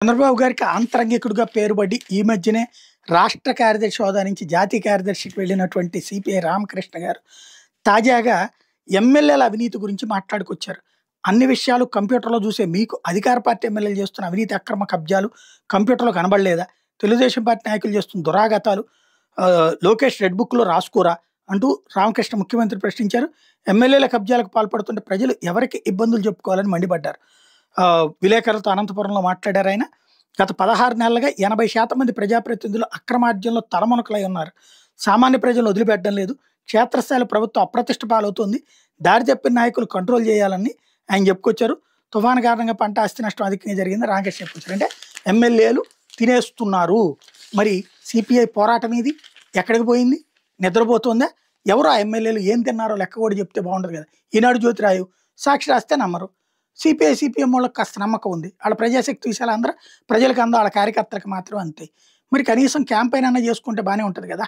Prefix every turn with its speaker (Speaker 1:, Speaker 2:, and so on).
Speaker 1: చంద్రబాబు గారికి ఆంతరంగికుడిగా పేరుబడి ఈ మధ్యనే రాష్ట్ర కార్యదర్శి హోదా నుంచి జాతీయ కార్యదర్శికి వెళ్ళినటువంటి సిపిఐ రామకృష్ణ గారు తాజాగా ఎమ్మెల్యేల అవినీతి గురించి మాట్లాడుకొచ్చారు. అన్ని విషయాలు కంప్యూటర్‌లో చూసే మీకు అధికార పార్టీ ఎమ్మెల్యేలు చేస్తున్న అవినీతి అక్రమ కబ్జాలు కంప్యూటర్‌లో కనబడలేదా? తెలుగుదేశం పార్టీ నాయకులు చేస్తున్న దురాగతాలు లోకేష్ రెడ్ బుక్‌లో రాసుకోరా? అంటూ రామకృష్ణ ముఖ్యమంత్రి ప్రశ్నించారు. ఎమ్మెల్యేల కబ్జాలకు పాల్పడుతుంటే ప్రజలు ఎవరికి ఇబ్బందులు చెప్పుకోవాలని మండిపడ్డారు. విలేకరులతో అనంతపురంలో మాట్లాడారాయన. గత 16 నెలలుగా 80% మంది ప్రజాప్రతినిధులు అక్రమార్జనలో తలమునకలై ఉన్నారు. సామాన్య ప్రజలను వదిలిపెట్టడం లేదు. క్షేత్రస్థాయిలో ప్రభుత్వం అప్రతిష్ట పాలవుతోంది. దారి తప్పిన నాయకులు కంట్రోల్ చేయాలని ఆయన చెప్పుకొచ్చారు. తుఫాను కారణంగా పంట ఆస్తి నష్టం అధికంగా జరిగింది రామకృష్ణ చెప్పుకొచ్చారు. అంటే ఎమ్మెల్యేలు తినేస్తున్నారు. మరి సిపిఐ పోరాటం ఇది ఎక్కడికి పోయింది? నిద్రపోతుందా? ఎవరు ఆ ఎమ్మెల్యేలు ఏం తిన్నారో లెక్క కూడా చెప్తే బాగుండదు కదా. ఈనాడు జ్యోతిరాయు సాక్షి రాస్తే నమ్మరు. సిపిఐ, సిపిఎం వాళ్ళకి కాస్త నమ్మకం ఉంది. వాళ్ళ ప్రజాశక్తి విషయాలు అందరూ ప్రజలకు వాళ్ళ కార్యకర్తలకు మాత్రం అంతే. మరి కనీసం క్యాంపెయిన్ అన్నా చేసుకుంటే బాగానే ఉంటుంది కదా.